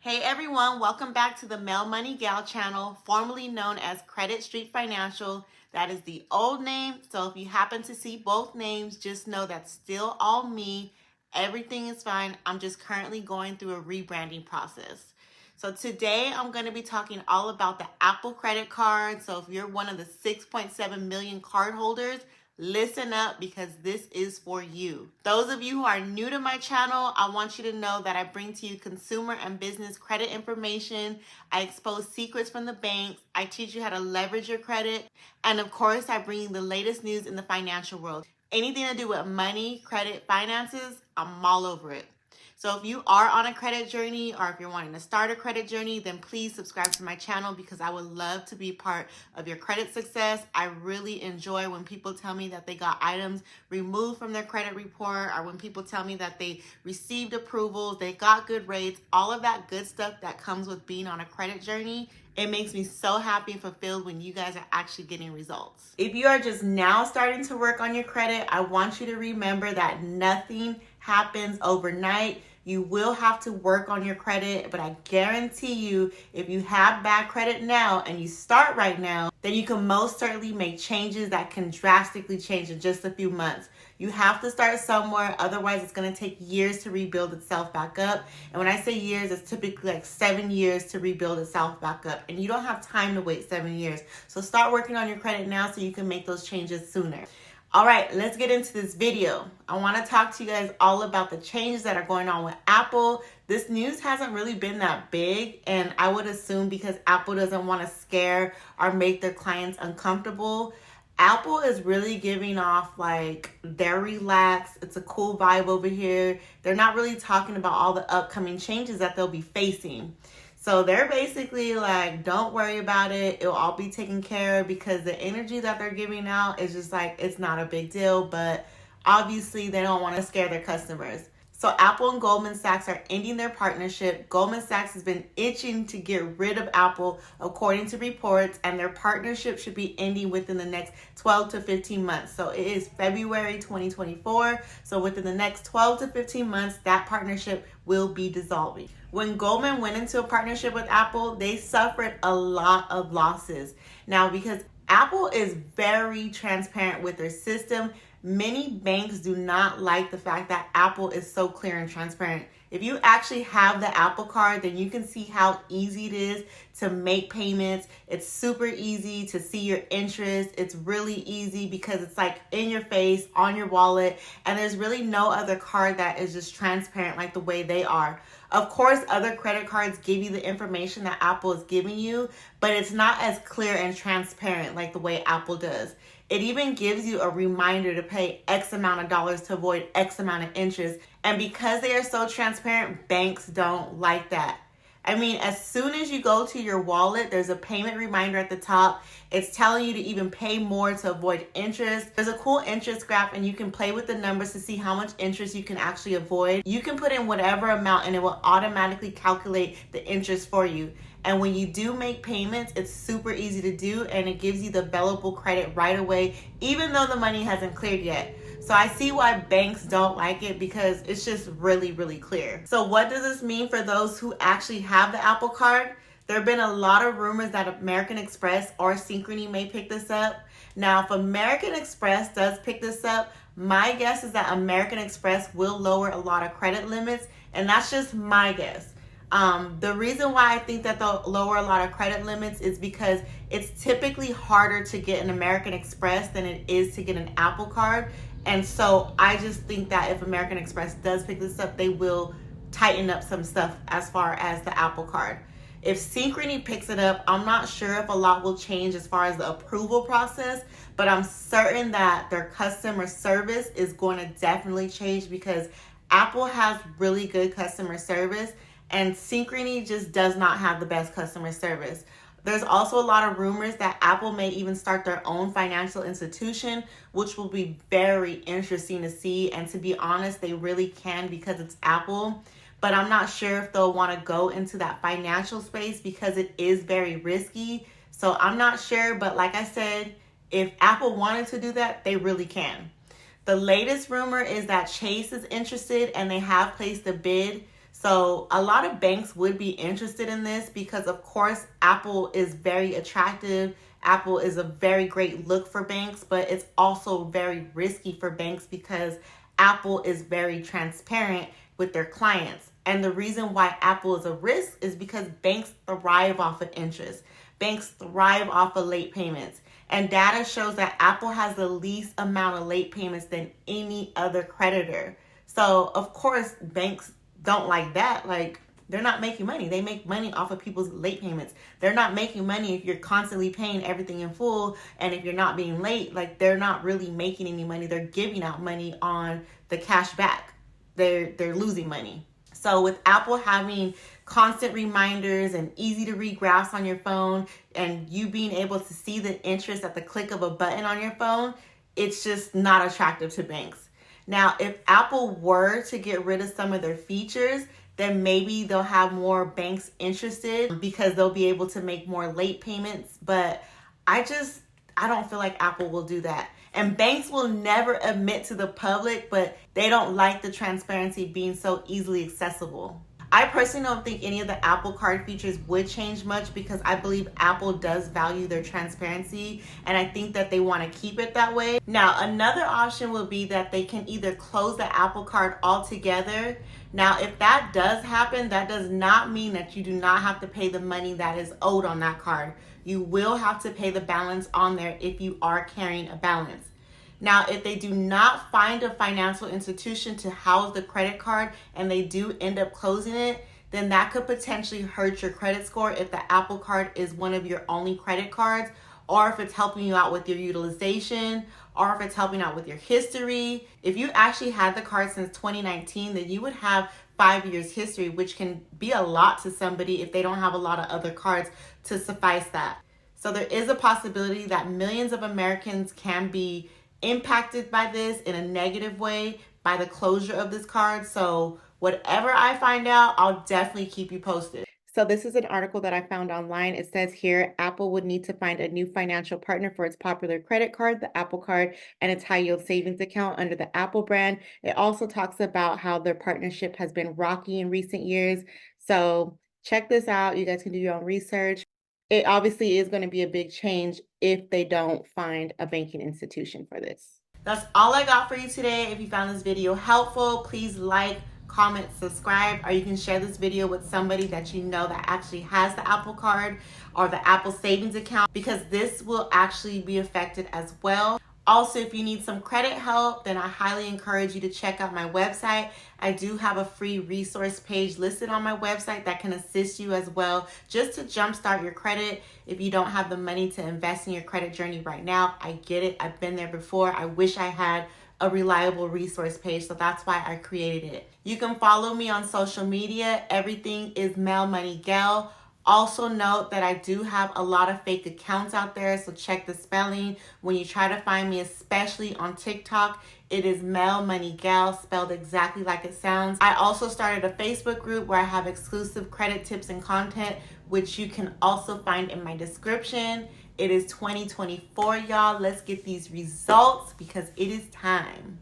Hey everyone, welcome back to the Mail Money Gal channel, formerly known as Credit Street Financial. That is the old name, so if you happen to see both names, just know that's still all me. Everything is fine. I'm just currently going through a rebranding process. So today I'm going to be talking all about the Apple credit card. So if you're one of the 6.7 million card holders, listen up because this is for you. Those of you who are new to my channel, I want you to know that I bring to you consumer and business credit information. I expose secrets from the banks. I teach you how to leverage your credit. And of course, I bring you the latest news in the financial world. Anything to do with money, credit, finances, I'm all over it. So if you are on a credit journey or if you're wanting to start a credit journey, then please subscribe to my channel because I would love to be part of your credit success. I really enjoy when people tell me that they got items removed from their credit report or when people tell me that they received approvals, they got good rates, all of that good stuff that comes with being on a credit journey. It makes me so happy and fulfilled when you guys are actually getting results. If you are just now starting to work on your credit, I want you to remember that nothing happens overnight. You will have to work on your credit, but I guarantee you, if you have bad credit now and you start right now, then you can most certainly make changes that can drastically change in just a few months. You have to start somewhere, otherwise it's going to take years to rebuild itself back up. And when I say years, it's typically like 7 years to rebuild itself back up. And you don't have time to wait 7 years. So start working on your credit now so you can make those changes sooner. All right, let's get into this video. I want to talk to you guys all about the changes that are going on with Apple. This news hasn't really been that big, and I would assume because Apple doesn't want to scare or make their clients uncomfortable. Apple is really giving off like they're relaxed. It's a cool vibe over here. They're not really talking about all the upcoming changes that they'll be facing. So they're basically like, don't worry about it. It'll all be taken care of because the energy that they're giving out is just like, it's not a big deal, but obviously they don't want to scare their customers. So Apple and Goldman Sachs are ending their partnership. Goldman Sachs has been itching to get rid of Apple, according to reports, and their partnership should be ending within the next 12 to 15 months. So it is February 2024. So within the next 12 to 15 months, that partnership will be dissolving. When Goldman went into a partnership with Apple, they suffered a lot of losses. Now, because Apple is very transparent with their system, many banks do not like the fact that Apple is so clear and transparent. If you actually have the Apple card, then you can see how easy it is to make payments. It's super easy to see your interest. It's really easy because it's like in your face, on your wallet, and there's really no other card that is just transparent like the way they are. Of course, other credit cards give you the information that Apple is giving you, but it's not as clear and transparent like the way Apple does. It even gives you a reminder to pay X amount of dollars to avoid X amount of interest. And because they are so transparent, banks don't like that. I mean, as soon as you go to your wallet, there's a payment reminder at the top. It's telling you to even pay more to avoid interest. There's a cool interest graph and you can play with the numbers to see how much interest you can actually avoid. You can put in whatever amount and it will automatically calculate the interest for you. And when you do make payments, it's super easy to do and it gives you the available credit right away, even though the money hasn't cleared yet. So I see why banks don't like it because it's just really, really clear. So what does this mean for those who actually have the Apple card? There have been a lot of rumors that American Express or Synchrony may pick this up. Now, if American Express does pick this up, my guess is that American Express will lower a lot of credit limits, and that's just my guess. The reason why I think that they'll lower a lot of credit limits is because it's typically harder to get an American Express than it is to get an Apple card. And so I just think that if American Express does pick this up, they will tighten up some stuff as far as the Apple card. If Synchrony picks it up, I'm not sure if a lot will change as far as the approval process, but I'm certain that their customer service is going to definitely change because Apple has really good customer service and Synchrony just does not have the best customer service. There's also a lot of rumors that Apple may even start their own financial institution, which will be very interesting to see. And to be honest, they really can because it's Apple. But I'm not sure if they'll want to go into that financial space because it is very risky. So I'm not sure. But like I said, if Apple wanted to do that, they really can. The latest rumor is that Chase is interested and they have placed a bid. So a lot of banks would be interested in this because, of course, Apple is very attractive. Apple is a very great look for banks, but it's also very risky for banks because Apple is very transparent with their clients. And the reason why Apple is a risk is because banks thrive off of interest. Banks thrive off of late payments. And data shows that Apple has the least amount of late payments than any other creditor. So, of course, banks don't like that. Like, they're not making money. They make money off of people's late payments. They're not making money if you're constantly paying everything in full, and if you're not being late. Like, they're not really making any money. They're giving out money on the cash back. They're losing money. So with Apple having constant reminders and easy to read graphs on your phone, and you being able to see the interest at the click of a button on your phone, it's just not attractive to banks. Now, if Apple were to get rid of some of their features, then maybe they'll have more banks interested because they'll be able to make more late payments. But I don't feel like Apple will do that. And banks will never admit to the public, but they don't like the transparency being so easily accessible. I personally don't think any of the Apple Card features would change much because I believe Apple does value their transparency, and I think that they want to keep it that way. Now, another option would be that they can either close the Apple Card altogether. Now, if that does happen, that does not mean that you do not have to pay the money that is owed on that card. You will have to pay the balance on there if you are carrying a balance. Now, if they do not find a financial institution to house the credit card and they do end up closing it, then that could potentially hurt your credit score if the Apple Card is one of your only credit cards, or if it's helping you out with your utilization, or if it's helping out with your history. If you actually had the card since 2019, then you would have 5 years history, which can be a lot to somebody if they don't have a lot of other cards to suffice that. So there is a possibility that millions of Americans can be impacted by this in a negative way by the closure of this card. So whatever I find out, I'll definitely keep you posted. So this is an article that I found online. It says here, Apple would need to find a new financial partner for its popular credit card, the Apple Card, and its high yield savings account under the Apple brand. It also talks about how their partnership has been rocky in recent years. So check this out. You guys can do your own research. It obviously is going to be a big change if they don't find a banking institution for this. That's all I got for you today. If you found this video helpful, please like, comment, subscribe, or you can share this video with somebody that you know that actually has the Apple Card or the Apple Savings account, because this will actually be affected as well. Also, if you need some credit help, then I highly encourage you to check out my website. I do have a free resource page listed on my website that can assist you as well, just to jumpstart your credit. If you don't have the money to invest in your credit journey right now, I get it. I've been there before. I wish I had a reliable resource page, so that's why I created it. You can follow me on social media. Everything is Mel Money Gal. Also note that I do have a lot of fake accounts out there, so check the spelling. When you try to find me, especially on TikTok, it is Mel Money Gal, spelled exactly like it sounds. I also started a Facebook group where I have exclusive credit tips and content, which you can also find in my description. It is 2024, y'all. Let's get these results because it is time.